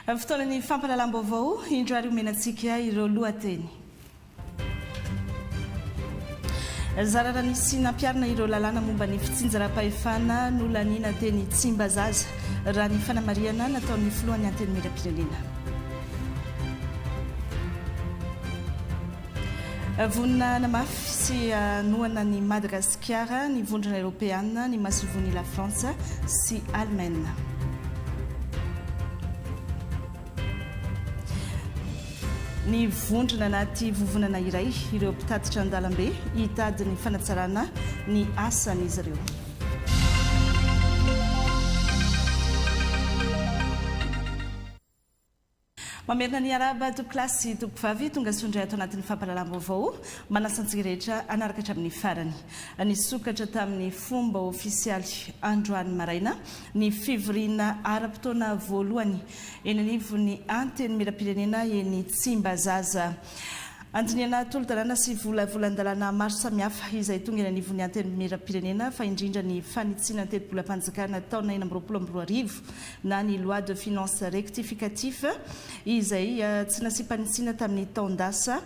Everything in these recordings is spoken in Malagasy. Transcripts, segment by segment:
Fotoanany fampahalalam-baovao indro ary omenantsika ireo lohateny. Zarara nisy nampiarina ireo lalàna momba ny fitsinjaram-pahefana no laniana teny Tsimbazaza raha ny fanamariana nataon'ny filohan'ny anteny miram-pirenena. Vonina namafy sy noana ny Madagasikara ny vondrona Europeana ny masovony la Fransa sy Allemagne. Ny vondrona anaty vovonana iray ireo mpitatitra an-dalambe hitady ny fanatsarana ny asan'izy ireo. Mamerina ny araba tokolasy tokovavy tonga sondray ato anatin'ny fampahalalam-baovao manasantsika rehetra anarakatra amin'ny farany. Ny sokatra tamin'ny fomba ofisialy androany maraina ny fivoriana ara-potoana voalohany eny anivon'ny anteny miram-pirenena eny Tsimbazaza. Andiniana tolo-dalàna sy volavolan-dalàna maro samihafa izay tonga eny anivon'ny anteny miram-pirenena fa indrindra ny fanitsiana telom-bolam-panjakana taona 2024 na ny loi de finance rectificatif izay tsy nasiam-panitsiana tamin'ny taondasa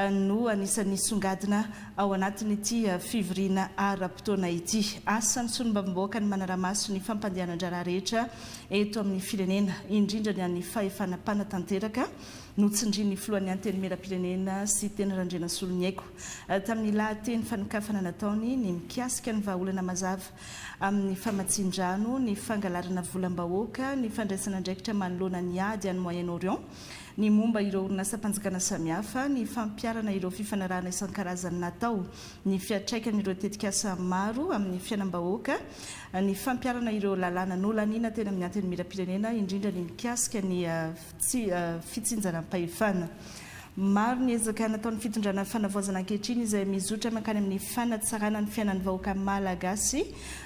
no anisan'ny songadina ao anatin'ity fivoriana ara-potoana ity. Asa ny sonom-bavam-bahoaka ny manara-maso ny fampandehanan-draharaha rehetra eto amin'ny firenena indrindra ny an'ny fahefana-panatanteraka notsindrin'ny filohan'ny anteny miram-pirenena sy teny Randrena Solonyaiko tamin'ny lahateny fanokafana nataony ny mikasika ny vahaolana mazava amin'ny famatsin-drano ny fangalarana volam-bahoaka ny fandraisana andraikitra manoloana ny ady any Moyen-Orient ny momba ireo orinasa-panjakana samihafa ny fampiarana ireo fifanarahana isan-karazany natao ny fiatraikan'ireo tetikasa maro amin'ny fiainam-bahoaka ny fampiarana ireo lalàna nolaniana tena amin'ny anteny miram-pirenena indrindra ny mikasika ny fitsinjaram-pahefana. Maro ny ezaka nataon'ny fitondrana fanavoazana ankehitriny izay mizotra mankany amin'ny fanatsarana ny fiainan'ny vahoaka malagasy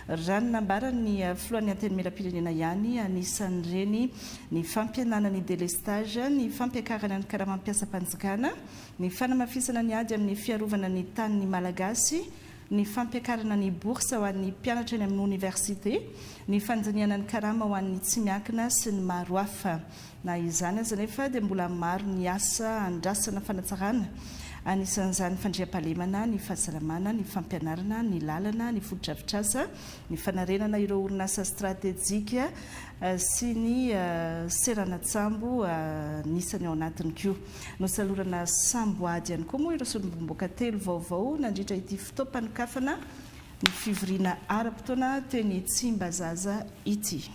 raha nambarany filohan'ny anteny miram-pirenena ihany anisan'ireny ny fampianana ny délestage ny fampiakarana ny karaha-mampiasa-panjakana ny fanamafisana ny ady amin'ny fiarovana ny tanin'ny malagasy ny fampiakarana ny boursa ho an'ny mpianatra eny amin'ny université ny fanjaniana ny karama ho an'ny tsy miankina sy ny maro hafa. Na izany aza nefa dia mbola maro ny asa andrasana fanatsarana anisan'izany fandriam-pahalemana ny fahasalamana ny fampianarana ny lalana ny fotodrafitrasa ny fanarenana ireo orinasa stratéjika sy ny seranatsambo nisany ao anatiny koa nosalorana samboady ihany koa moa ireo solombomboaka telo vaovao nandritra ity fotoam-panokafana ny fivoriana ara-potoana teny Tsimbazaza ity.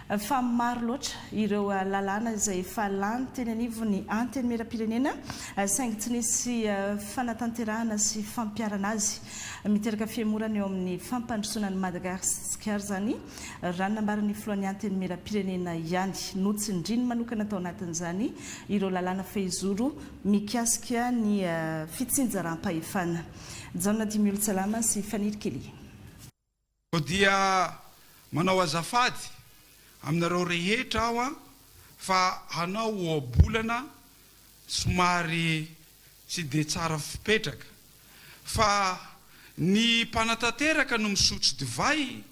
Fa maro loatra ireo lalàna izay efa lany teny anivon'ny anteny miram-pirenena saingy tsy nisy fanatanterahana sy fampiarana azy miteraka fiemorana eo amin'ny fampandrosoana ny Madagasikara zany raha nambaran'ny filohan'ny anteny miram-pirenena ihany notsindriny manokana tao anatin'izany ireo lalàna fehizoro mikasika ny fitsinjaram-pahefana. Jaona Dimiolo Salama sy Fanily Kely. Dia manao azafady aminareo rehetra aho fa hanao oabolana somary tsy dia tsara fipetraka fa ny mpanatanteraka no misotro divay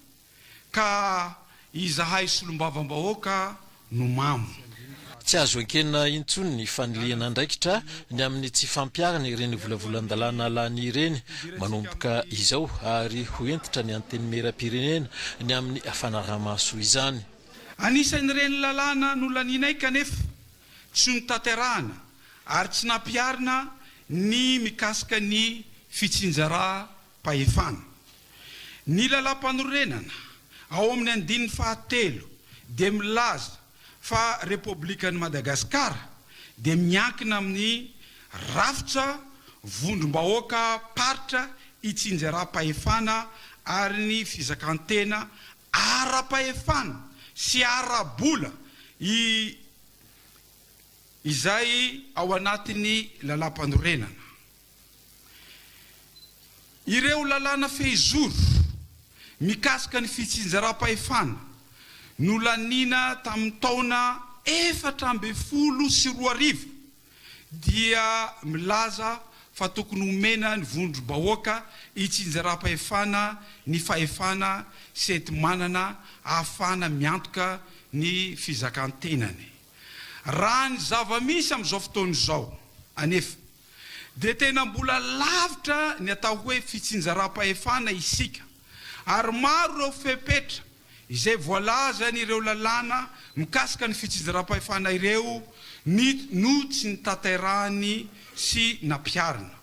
ka izahay solombavam-bahoaka no mamo. Tsy azo ankena intsony ny faniliana andraikitra ny amin'ny tsy fampiarana ireny volavolan-dalàna lany ireny manomboka izao ary hoentitra ny anteny miram-pirenena ny amin'ny fanaraha-maso izany. Anisan'ireny lalàna no lanianay kanefa tsy notanterahana ary tsy nampiarina ny mikasika ny fitsinjaram-pahefana. Ny lalam-panorenana ao amin'ny andininy fahatelo dia milaza fa Repoblikan'i Madagasikara dia miankina amin'ny rafitra vondrom-bahoaka paritra hitsinjaram-pahefana ary ny fizakantena ara-pahefana sy ara-bola izay ao anatin'ny lalam-panorenana. Ireo lalàna fehizoro mikasika ny fitsinjaram-pahefana no laniana tamin'ny taona 412 dia milaza fa tokony homena ny vondrom-bahoaka itsinjara-pahefana ny fahefana sety manana ahafana miantoka ny fizakan-tenany. Raha ny zava-misy amin'izao fotoana izao anefa dia tena mbola lavitra ny atao hoe fitsinjara-pahefana isika, ary maro ireo fepetra izay voalaza ireo lalàna mikasika ny fitsinjara-pahefana ireo no tsy nitanterahany sy nampiarina.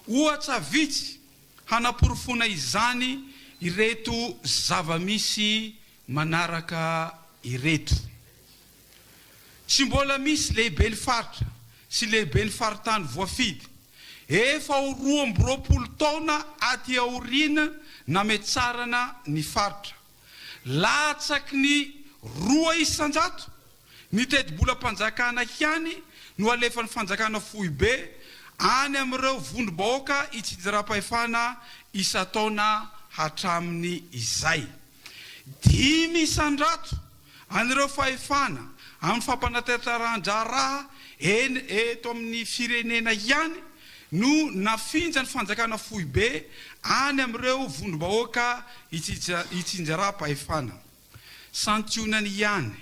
Ohatra vitsy hanaporofona izany ireto zava-misy manaraka ireto. Tsy mbola misy lehibe ny faritra sy lehibe ny faritany voafidy, efa ho 20 taona aty aoriana nametsarana ny faritra. Latsaky ny 2 isan-jato ny teti-bola-panjakana hiany no alefa ny fanjakana foibe any amin'ireo vondrom-bahoaka itsinjara-pahefana isa-taona hatraminy izay. 5 isan-jato an'ireo fahefana amin'ny fampanatanterahan-draharaha eto amin'ny firenena ihany no nafinja ny fanjakana foibe any amin'ireo vondrom-bahoaka itsinjara-pahefana. Santionany ihany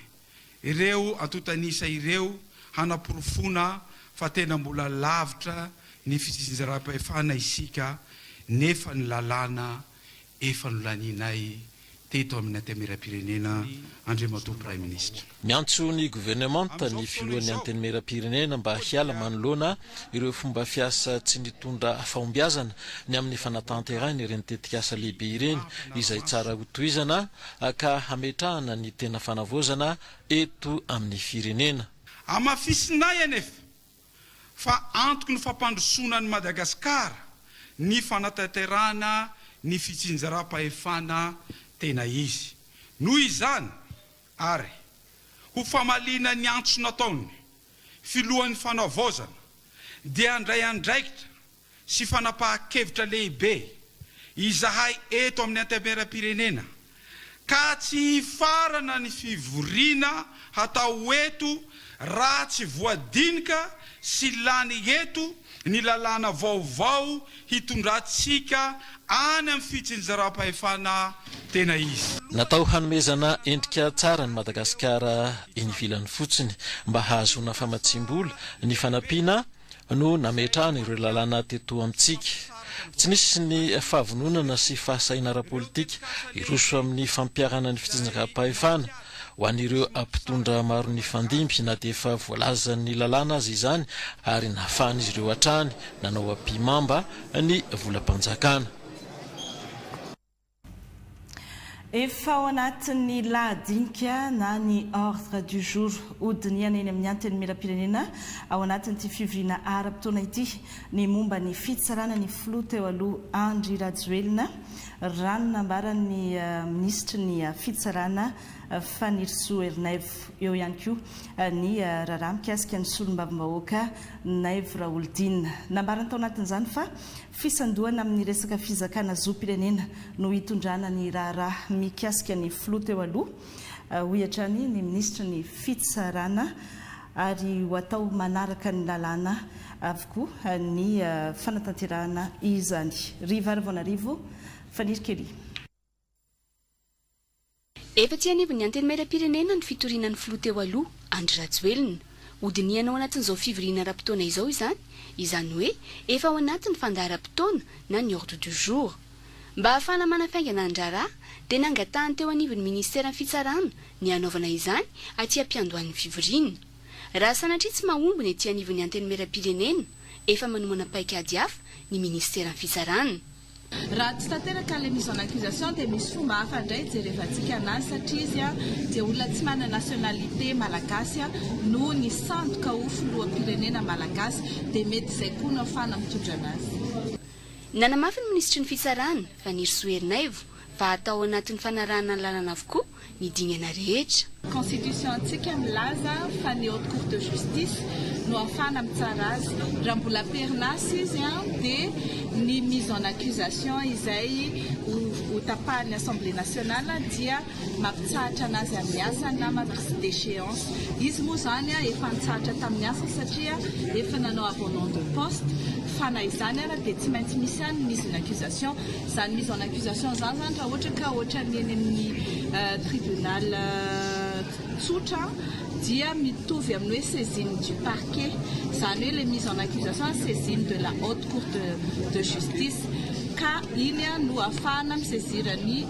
ireo antotanisa ireo hanaporofona fa tena mbola lavitra ny fitsinjara-pahefana isika, nefa ny lalàna efa nolaninay teto amin'ny antenimieram-pirenena Andriamatoa Prime Ministre. Miantso ny gouvernemanta ny filohan'ny antenimieram-pirenena mba hiala manoloana ireo fomba fiasa tsy nitondra fahombiazana ny amin'ny fanatanterahana ireny tetikasa lehibe ireny izay tsara hotohizana ka hametrahana ny tena fanavozana eto amin'ny firenena. Amafisinay anefa fa antoky ny fampandrosona ny Madagasikara ny fanatanterahana ny fitsinjara-pahefana tena izy. Noho izany ary ho famalina ny antso nataony filohan'ny fanavozana dia andray andraikitra sy fanapahan-kevitra lehibe izahay eto amin'ny antenimieram-pirenena ka tsy hifarana ny fivoriana hatao eto raha tsy voadinika sy lany eto ny lalàna vaovao hitondrantsika any amin'ny fitsinjara-pahefana tena izy. Natao hanomezana endrika tsara ny Madagasikara eny ivelany fotsiny mba hahazoana famatsim-bola ny fanampiana no nametrahana ireo lalàna teto amintsika. Tsy nisy ny fahavononana sy fahasaina ara-politika iroso amin'ny fampiarana ny fitsinjara-pahefana ho an'ireo ampitondra maro ny fandimby na dia efa voalaza ny lalàna azy izany ary nahafahan'izy ireo hatrany nanao ampimamba ny volam-panjakana. Efa ao anatin'ny lahadinika na ny ordre du jour hodiniana eny amin'ny antenimieram-pirenena ao anatin'ity fivoriana ara-potoana ity ny momba ny fitsarana ny filoha teo aloha Andry Rajoelina rano nambaran'ny ministra ny fitsarana Fanirso Ernaivo, eo ihany koa ny raharaha mikasika ny solombavam-bahoaka Naivo Raholdina. Nambarany tao anatin'izany fa fisandohana amin'ny resaka fizakana zoam-pirenena no hitondrana ny raharaha mikasika ny filoha teo aloha hohatrany ny ministra ny fitsarana ary ho atao manaraka ny lalàna avokoa ny fanatanterahana izany. Riva Arivonarivo, Fanir Kely. Efa tsy anivon'ny antenimieram-pirenena ny fitorianan'ny filoha teo aloha Andry Rajoelina hodiniana ao anatin'izao fivoriana ara-potoana izao izany hoe efa ao anatin'ny fandaharam-potoana na ny ordre du jour. Mba ahafahana manafaingana an-draharaha dia nangatahany teo anivon'ny ministera ny fitsarana ny anaovana izany aty ampiandohan'ny fivoriana. Raha sanatria tsy mahombony aty anivon'ny antenimieram-pirenena efa manomana paikady hafa ny ministera ny fitsarana. Raha tsy tanteraka ilay mise en accusation dia misy fomba hafa indray jerevantsika anazy satria izy dia olona tsy manana nationalité malagasy no ny sandoka ho filoham-pirenena malagasy dia mety izay koa no ahafahana mitondra anazy. Nanamafy ny ministra ny fitsarana Fanirso Ernaivo fa atao anatin'ny fanarahana ny lalàna avokoa ny dingana rehetra. Constitution antsika milaza fa ny haute cour de justice no afana mitsara azy raha mbola perinasy izy dia ny mise en accusation izay ho tapahan'ny Assemblée nationale dia mampitsahatra anazy amin'ny asa na mampitsy d'échéance. Izy moa zany efa nitsahatra tamin'ny asa satria efa nanao abandon de poste fana izany ara dia tsy maintsy misy any mise en accusation. Zany mise en accusation zany raha ohatra ka ohatra ny eny amin'ny tribunal tsotra dia mitovy amin'ny hoe saisine du parquet, zany hoe le mise en accusation saisine de la haute cour de justice ka iny no afahana misaisirany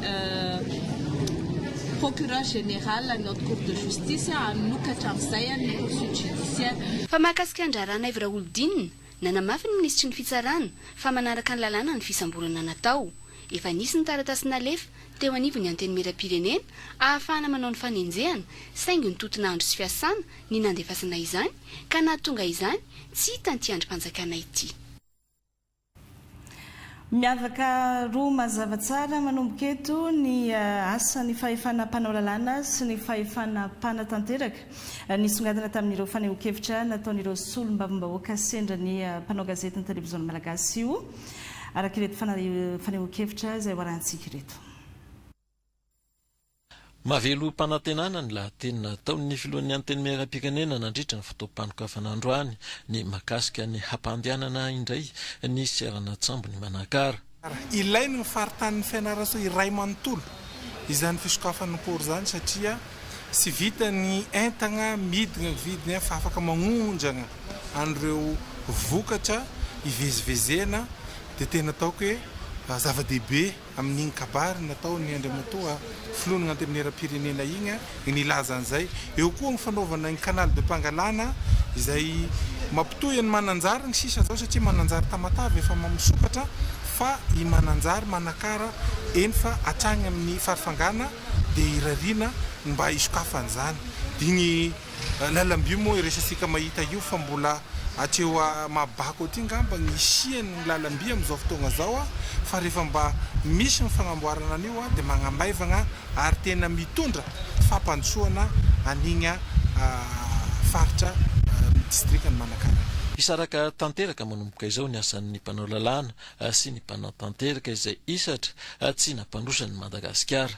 procureur général ny haute cour de justice anokatra amin'izay ny poursuite judiciaire. Fa mahakasika andrarana Ivra Olodinina nanamafy ny ministry ny fitsarana fa manaraka ny lalàna ny fisamborana natao. Efa nisy ny taratasy nalefa teo anivony antenimieram-pirenena ahafahana manao ny fanenjehana saingy ny toton'andro sy fiasana ny nandefasana izany ka nahatonga izany tsy hita ny androm-panjakana ity. Miavaka roa mazava tsara manomboka eto ny asan'ny fahefana mpanao lalàna sy ny fahefana mpanatanteraka nisongadina tamin'ireo fanehoan-kevitra nataon'ireo solombavam-bahoaka sendra ny mpanao gazety ny televiziona malagasy io araka ireto fanehoan-kevitra izay hoarantsika ireto. Mavelo mpanantenana ny lahatenina taon'ny filohan'ny antenimieram-pirenena nandritra ny fotoam-panokafana androany ny mahakasika ny hampandehanana indray ny serana tsambo ny manakara. Ilainy ny faritan'ny fianarana iray manontolo izany fisokafana por zany satria sy vita ny entana midina vidina fa afaka magnonjana an'ireo vokatra ivezivezena dia tena ataoko hoe zava-dehibe amin'iny kabary natao ny andriamatoa filonana antenimieram-pirenena igny nilaza an'izay. Eo koa ny fanaovana ny canal de Pangalana izay mampitohy ny mananjary ny sisa zao satria mananjary Tamatave efa mamosokatra fa i mananjary manakara eny fa atrany amin'ny farifangana dia irariana mba isokafan'izany. Diny lalamby moa iresasika mahita io fa mbola atreo mabako aty ngamba ny isiany lalamby amin'izao fotoagna zao fa rehefa mba misy ny fagnamboarana an'io dia magnambaivagna ary tena mitondra fampandosoana an'igny faritra distrikany Manakara. Isaraka tanteraka manomboka izao ny asan'ny mpanao lalàna sy ny mpanao tanteraka izay isatra tsy nampandrosany Madagasikara.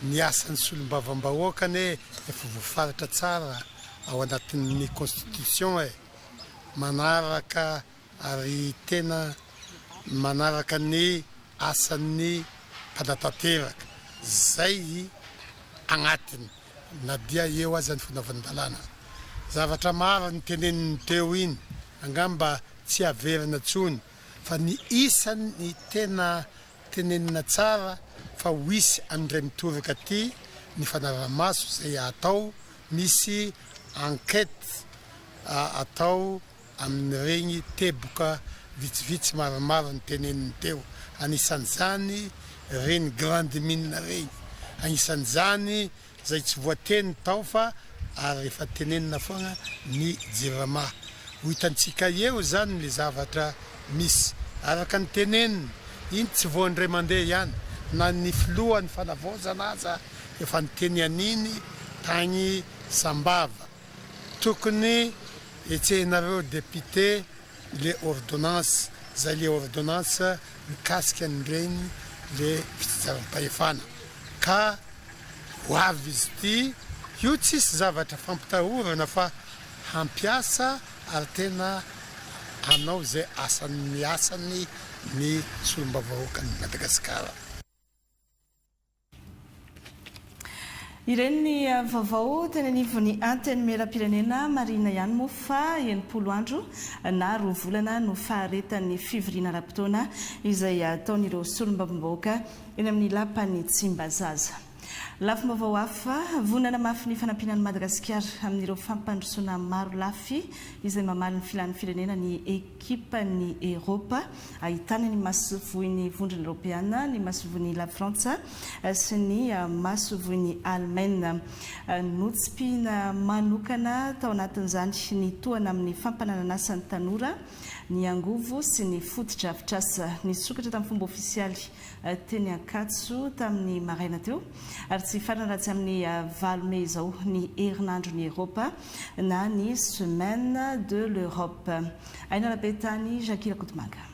Ny asan'ny solombavam-bahoakany efa voafaritra tsara ao anatin'ny constitution manaraka ary tena manaraka ny asan'ny mpanatanteraka zay agnatiny na dia eo azy ny fanaovan-dalàna. Zavatra maro ny teneniny teo iny angamba tsy averina tsony fa ny isany tena tenenina tsara fa hoisy amin'indray mitovaka aty ny fanaramaso zay atao misy enquête atao amin'ireny teboka vitsivitsy maromaro ny teneniny teo. Anisan'izany reny grande mine reny, anisan'izany zay tsy voateny tao fa ary efa tenenina foana ny jirama. Ho hitantsika eo zany le zavatra misy araka ny teneniny iny tsy voandray mandeha ihany na ny filohan'ny fanavozana aza efa niteny an'iny tagny Sambava. Tokony etsehinareo député le ordonnance zay le ordonnance mikasika an'ireny le fitsaram-pahefana ka ho avy izy ity io tsisy zavatra fampitahorana fa hampiasa ary tena hanao zay asan'ny asany ny solombavam-bahoakan'ny Madagasikara. Ireny ny vaovao tena anivon'ny antenimieram-pirenena marina ihany moa fa 80 andro na 2 volana no faharetan'ny fivoriana ara-potoana izay ataon'ireo solombavam-bahoaka eny amin'ny lapan'ny Tsimbazaza. Lafim-baovao hafa vonana mafy ny fanampianan'ny Madagasikara amin'ireo fampandrosoana maro lafy izay mamaly ny filan'ny firenena ny ekipa ny Eropa ahitana ny masovoin'ny vondrona Eropeana, ny masovoin'ny La Frantsa sy ny masovoin'ny Allemagne. Notsim-pihana manokana tao anatin'izany ny tohana amin'ny fampanananasan'ny tanora, ny angovo sy ny fotodrafitrasa. Nisokatra tamin'ny fomba ofisialy teny Ankatso tamin'ny maraina teo ary tsy fanaratsy amin'ny valome izao ny herinandro ny Eropa na ny semaine de l'Europe. Aina Rabetany, Jacques Kotomanga.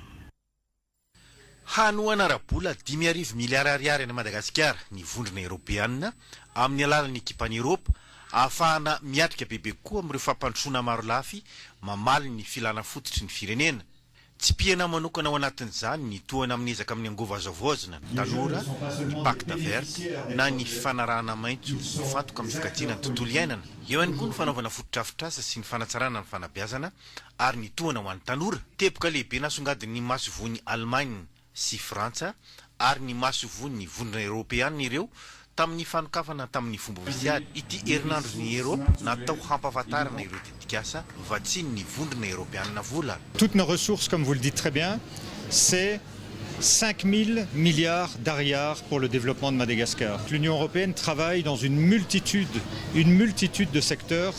Hanoana rabola 5 miliara ariary any Madagasikara ny vondrona Europeanina amin'ny alalan'ny ekipany Eropa ahafahana miatrika bebe koa amin'ireo fampandrosoana maro lafy mamaly ny filana fototry ny firenena. Tsy piana manokana ao anatin'izany ny tohana amin'ny ezaka amin'ny angova azavozana ny tanora, ny pacte vert na ny fanarahana maitso mifantoka amin'ny fikajiana ny tontolo iainana. Eo ihany koa ny fanaovana fototrafitra sy ny fanatsarana ny fanabeazana ary ny tohana ho an'ny tanora. Teboka lehibe nasongadiny masovony Allemagne sy Frantsa ary ny masovony vondrona Europeanina ireo tamin'ny fanokafana tamin'ny fomba ofisialy. Ity herinandro ny Europe natao hampahafantarana ireo tetikasa vatsiny ny vondrona Europeanina vola. Toutes nos ressources, comme vous le dites très bien, c'est 5 000 milliards d'ariars pour le développement de Madagascar. L'Union européenne travaille dans une multitude de secteurs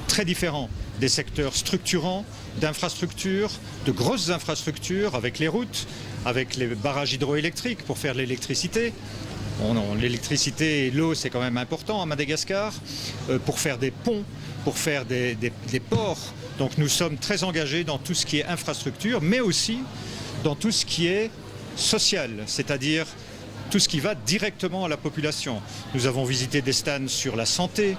très différents. Des secteurs structurants, d'infrastructures, de grosses infrastructures avec les routes, avec les barrages hydroélectriques pour faire l'électricité. L'électricité et l'eau, c'est quand même important à Madagascar, pour faire des ponts, pour faire des ports. Donc nous sommes très engagés dans tout ce qui est infrastructure, mais aussi dans tout ce qui est social, c'est-à-dire tout ce qui va directement à la population. Nous avons visité des stands sur la santé,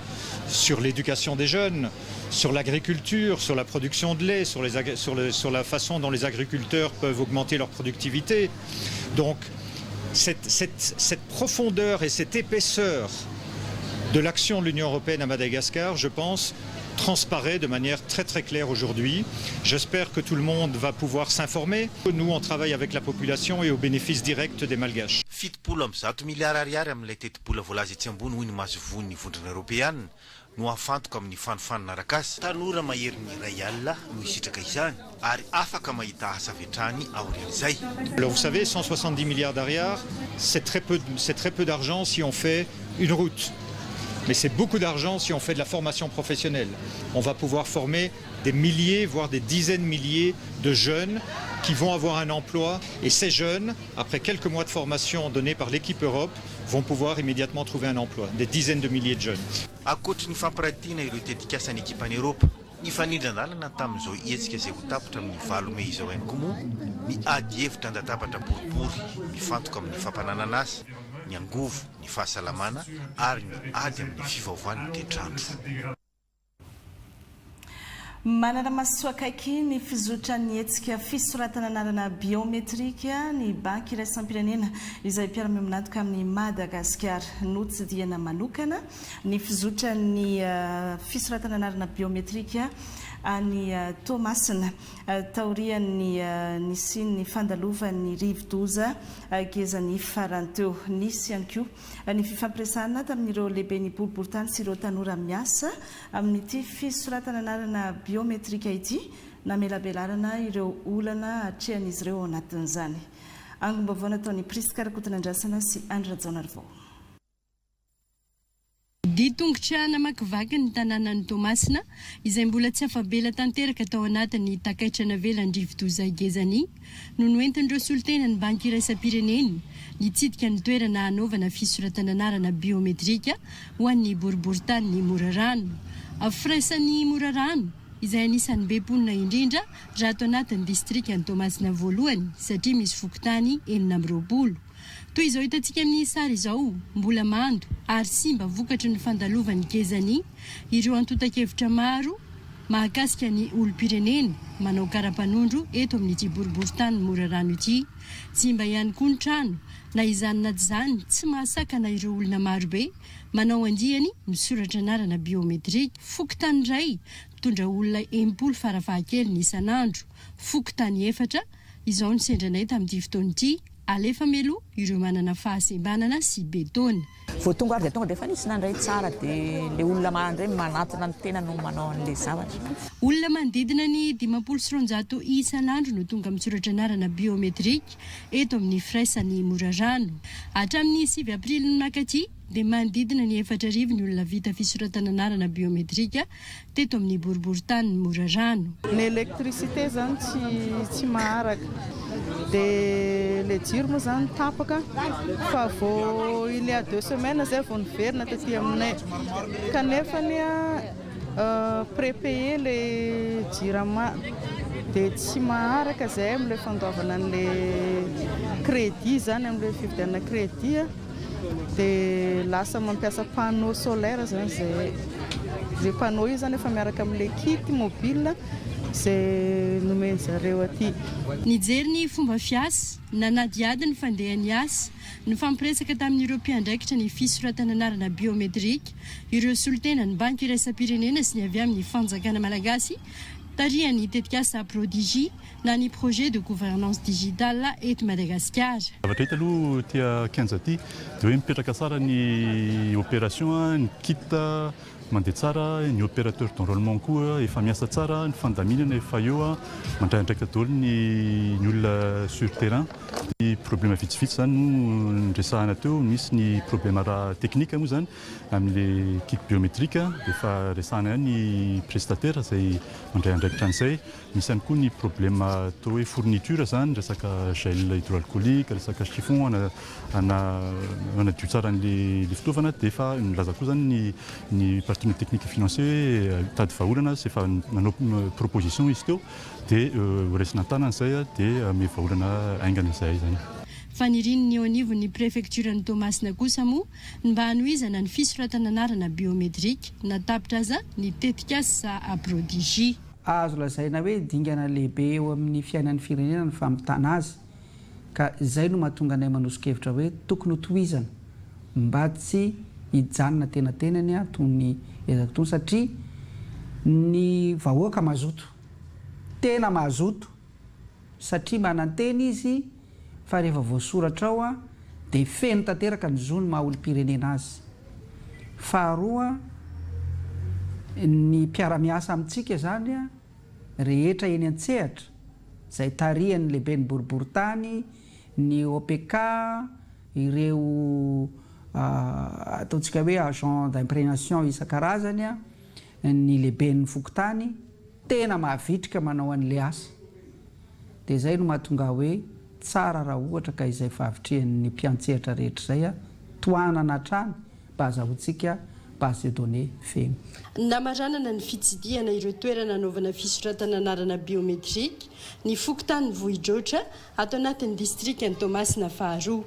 sur l'éducation des jeunes, sur l'agriculture, sur la production de lait, sur la façon dont les agriculteurs peuvent augmenter leur productivité. Donc cette profondeur et cette épaisseur de l'action de l'Union européenne à Madagascar, je pense, transparaît de manière très très claire aujourd'hui. J'espère que tout le monde va pouvoir s'informer. Nous, on travaille avec la population et au bénéfice direct des Malgaches. Fitopolo am'zato miliara ariary amin'ilay tetipola voalaza etsy ambony hoy ny masovony ny vondrona Europeanina no afantoka amin'ny fanofanana arakasa. Tanora mahery ny iray alina no isitraka izany ary afaka mahita asa vetrany aorian'izay. Alors vous savez, 170 milliards d'ariars, c'est très peu d'argent si on fait une route. Mais c'est beaucoup d'argent si on fait de la formation professionnelle. On va pouvoir former des milliers, voire des dizaines de milliers de jeunes qui vont avoir un emploi. Et ces jeunes, après quelques mois de formation donnée par l'équipe Europe, vont pouvoir immédiatement trouver un emploi. Des dizaines de milliers de jeunes. Akoatra ny fampiratiana ireo tetikasan'ny ekipany Eropa, ny fanindran-dalana tamin'izao hetsika izay ho tapitra amin'ny valome izao ihany koa moa ny ady hevitra andatabatra boribory mifantoka amin'ny fampananana asa, ny angovo, ny fahasalamana ary ny ady amin'ny fivaovan'ny toetrandro. Manana masoakaiky ny fizotra ny hetsika fisoratana anarana biometrika ny banky iraisam-pirenena izay mpiara-miomanatoka amin'ny Madagasikara notsidihana manokana ny fizotra ny fisoratana anarana biometrika any Tomasina taorian'ny nisy ny fandalovan'ny rivodoza gezan'ny faranteo nisy ihany koa ny fifampiresahana tamin'ireo lehibe ny boriboritany sy ireo tanora miasa amin'ity fisoratana anarana biometrika ity namelabelarana ireo olana atrehan'izy ireo anatin'izany. Angom-baovao nataon'ny Priska Rakotonandrasana sy Andra Jaonarvao. Ditongotra namakivaky ny tanànan'ny Tomasina izay mbola tsy afabela tanteraka tao anatin'ny takaitrana velany rivodoza gezany no noentin'ireo solitena ny banky iraisam-pirenena nitsidika ny toerana hanaovana fisoratana anarana biometrika ho an'ny boriboritany ny Morarano. Afiraisan'ny Morarano izay anisan'ny be mponina indrindra raha ato anatin'ny distriktan'ny Tomasina voalohany satria misy fokotany 920. Toy izao hitantsika amin'ny sary izao, mbola mando ary simba vokatry ny fandalovan'ny gezany ireo antotan-kevitra maro mahakasika ny olom-pirenena manao karapanondro eto amin'ity boriboritany Morarano ity. Simba ihany koa ny trano na izany na tsy izany tsy mahasakana ireo olona marobe manao andiany misoratra anarana biometrika. Fokotany iray mitondra olona 80 farafahakeliny isan'andro, fokotany 4 izao ny sendranay tamin'ity fotoan'ity. Alefa melo ireo manana fahasembanana sy betona. Vao tonga ary tonga dia efa nisy nandray tsara dia le olona mandray manatona ny tena no manao an'ilay zavatra. Olona manodidina ny 500 isan'andro no tonga misoratra anarana biometrika eto amin'ny firaisan'ny Morarano. Hatramin'ny 7 aprily makaty dia manodidina ny 4,000 ny olona vita fisoratana anarana biometrika teto amin'ny boriboritany Morarano. Ny électricité zany tsy maharaka dia le jiro moa zany tapaka fa vao il y a 2 semaines zay vao niverina taty aminay kanefany prépayé le jirama dia tsy maharaka zay amin'ilay fandoavana an'ilay crédit zany amin'ilay fividianana crédit dia lasa mampiasa panneau solaire zany zay panneau io zany efa miaraka amin'ilay kit mobile zay nomeny zareo aty. Nijery ny fomba fiasa nanadiady ny fandehany asa ny fampiresaka tamin'ireo mpiandraikitra ny fisoratana anarana biometrika ireo solotena ny banky iraisam-pirenena sy ny avy amin'ny fanjakana malagasy tarihany tetikasa prodigie na ny projet de gouvernance digitale eto Madagasikara. Zavatra hita aloha tia 15 aty dia hoe mipetraka tsara ny opération ny kit mandeha tsara ny opérateur d'enrôlement koa efa miasa tsara ny fandaminana efa eo mandraindraika daholo ny olona sur terrain. Ny problème vitsivitsy zany no nresahana teo misy ny problème raha technique moa zany amin'le kit biométrique dia efa resahana ny prestataire zay mandray andraikitra an'izay. Misy ihany koa ny problème atao hoe fourniture zany resaka gel hydroalcoolique resaka chiffon anadio tsara n'le fitaovana dia efa milaza koa zany ny partenaire technique financier tady vahaolana sy efa nanao proposition izy teo dia horaisina tanana izay dia ame vahaolana aingana izay zany. Fanirininy eo anivon'ny préfecture ny Tomasina kosa moa mba hanohizana ny fisoratana anarana biometrika natapitra aza ny tetikasa prodigie. Azo lazaina hoe dingana lehibe eo amin'ny fiainan'ny firenena ny famitana azy ka izay no mahatonga anay manosokevitra hoe tokony hotohizana mba tsy hijanona tenatenany toy ny ezaka tony satria ny vahoaka mazoto tena mazoto satria mananteny izy fa rehefa voasoratra ao dia feno tanteraka ny zony maha-olom-pirenena azy. Faharoa ny mpiara-miasa amintsika zany rehetra eny an-tsehatra izay tarihany lehibe ny boriboritany ny OPK ireo ataontsika hoe agent d'imprégnation isan-karazany ny lehibe ny fokotany tena mahavitrika manao an'le asa dia izay no mahatonga hoe tsara raha ohatra ka izay fahavitrehan'ny mpiantsehatra rehetra izay toanana hatrany mba azahoantsika base de données feno. Namaranana ny fitsidihana ireo toerana anaovana fisoratana anarana biometrika ny fokotany Vohidrotra ato anatin'ny distrika ny Tomasina faharoa.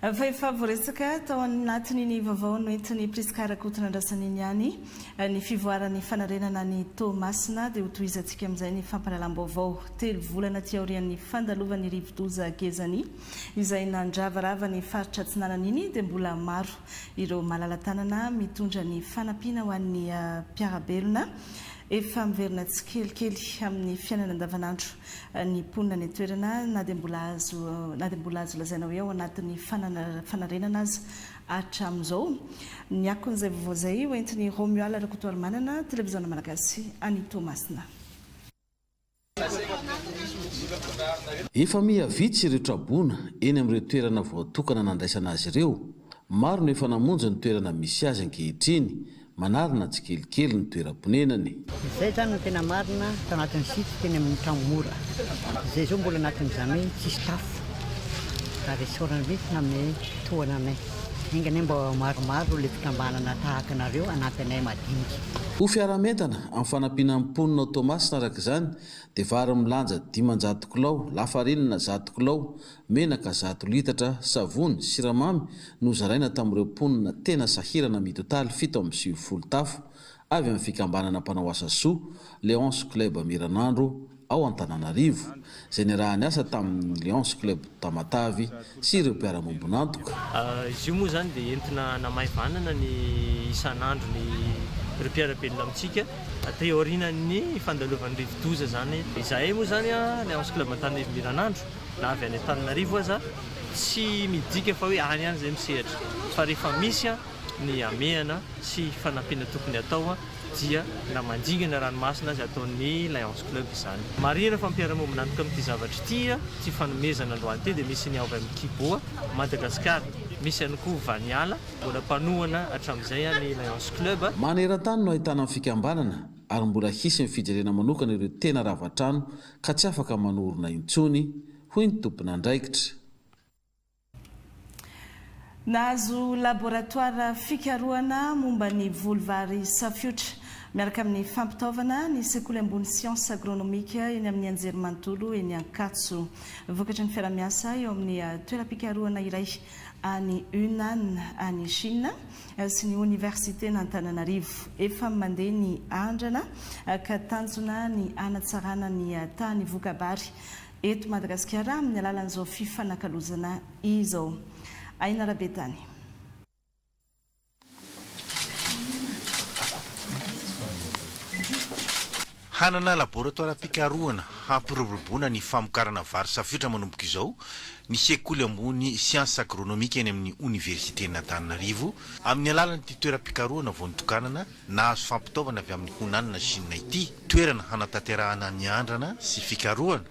Efa voaresaka tao anatin'ny vaovao noentin'ny priskarakotona andrasan'iny ihany ny fivoaran'ny fanarenana ny Tomasina dia hotohizantsika amin'izay ny fampahalalam-baovao 3 volana ty aorian'ny fandalovan'ny rivodoza Gezany izay nandravarava ny faritra Atsinanana iny dia mbola maro ireo malala-tanana mitondra ny fanampiana ho an'ny mpiarabelona efa miverina tsikelikely amin'ny fiainana andavanandro ny ponina ny toerana na dia mbola azo lazaina hoe ao anatin'ny fanarenana azy hatramin'izao. Ny akon'izay vaovao izay hoentin'ny Romuald Rakotoarimanana televiziona malagasy any Tomasina. Efa mihavitsy ireo trabona eny amin'ireo toerana voatokana nandraisana azy ireo. Maro no efa namonjy ny toerana misy azy ankehitriny manarina tsikelikely ny toeram-ponenany. Izay zany no tena marina tao anatin'ny sity teny amin'ny trano mora. Izay zao mbola anatin'izany hoe tsisy tafo. Ka restaurant mihitsy amin'ny toana anay. Inganay mba maromaro ilay fikambanana tahaka anareo anatinay madinika. Ho fiara-mentana amin'ny fanampiana amin'ny ponina Tomasina araka izany dia vary milanja 500 kilao, lafarinina 100 kilao, menaka 100 litatra, savony, siramamy no zaraina tamin'ireo ponina tena sahirana mitotaly 770 tafo avy amin'ny fikambanana mpanao asa soa Léonce Club Miranandro ao Antananarivo. Izay ny raha niasa tamin'ny Léonce Club Tamatavy sy ireo mpiara-mombonantoka. Izy io moa zany dia entina namahivanana ny isan'andro ny ireo mpiara-belona amintsika teo aorian'ny fandalovan'ny rivodoza zany. Izahay moa zany Léonce Club Antananarivo Miranandro na avy any Antananarivo aza tsy midika fa hoe any zay misehatra fa rehefa misy ny amehana sy fanampiana tokony atao dia na mandingana ranomasina azy ataon'ny Léonce Club izany. Marina fa mpiara-mombonantoka amin'ity zavatra ity tsy fanomezana androany ty dia misy ny avy amin'ny Kiboa Madagasikara, misy ihany koa Vaniala mbola mpanohana hatramin'izay ny Léonce Club. Maneran-tany no ahitana amin'ny fikambanana ary mbola hisy mifijerena manokana ireo tena ravatrano ka tsy afaka manorona intsony hoy ny tompona andraikitra. Nahazo laboratoire fikarohana momba ny volovary safiotra miaraka amin'ny fampitaovana ny sekoly ambony science agronomika eny amin'ny anjerimanontolo eny Ankatso. Vokatry ny fiaramiasa eo amin'ny toeram-pikarohana iray any Hunan any Chine sy ny Université n'Antananarivo. Efa mandeha ny andrana ka tanjona ny anatsarana ny tany vokabary eto Madagasikara amin'ny alalan'izao fifanakalozana izao. Aina Rabetany. Hanana laboratoire pikarohana hampiroboroboana ny famokarana vary safiotra manomboka izao ny sekoly ambony science agronomika eny amin'ny Université n'Antananarivo amin'ny alalan'ity toeram-pikarohana vao nitokanana nahazo fampitaovana avy amin'ny Hunan Chine ity toerana hanatanterahana ny andrana sy fikarohana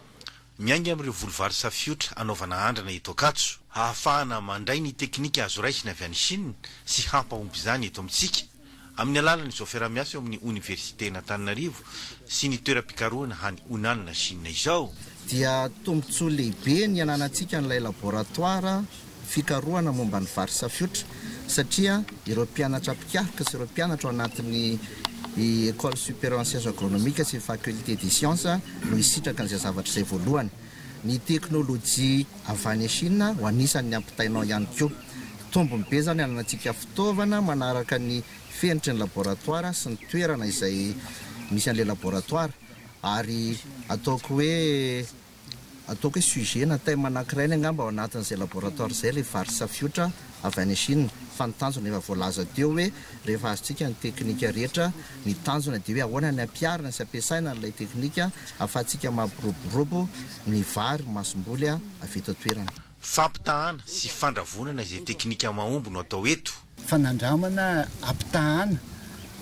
miainga amin'ireo volovary safiotra anaovana andrana eto Ankatso ahafahana mandray ny teknika azo raisina avy any Chine sy hampahomby izany eto amintsika amin'ny alalan'izao fiaramiasa eo amin'ny Université n'Antananarivo sy ny toeram-pikarohana hany Hunan Chine izao dia tombontsoa lehibe ny ananantsika n'ilay laboratoire fikarohana momba ny vary safiotra satria ireo mpianatra mpikarika sy ireo mpianatra ao anatin'ny école supérieure en sciences agronomiques sy faculté des sciences no isitraka an'izay zavatra izay voalohany ny teknôlôjia avy any Chine ho anisan'ny ampitainao ihany koa tombony be zany ananantsika fitaovana manaraka ny fenitry ny laboratoire sy ny toerana izay misy an'ilay laboratoire ary ataoko hoe sujet natay manankiray ny angamba ao anatin'izay laboratoire izay le vary safiotra avy any Chine fa ny tanjona efa voalaza teo hoe rehefa azontsika ny teknika rehetra ny tanjona dia hoe ahoana ny ampiarina sy ampiasaina n'ilay teknika ahafahantsika mampiroborobo ny vary masomboly avy eto toerana. Fampitahana sy fandravonana izay teknika mahomby no atao eto. Fanandramana ampitahana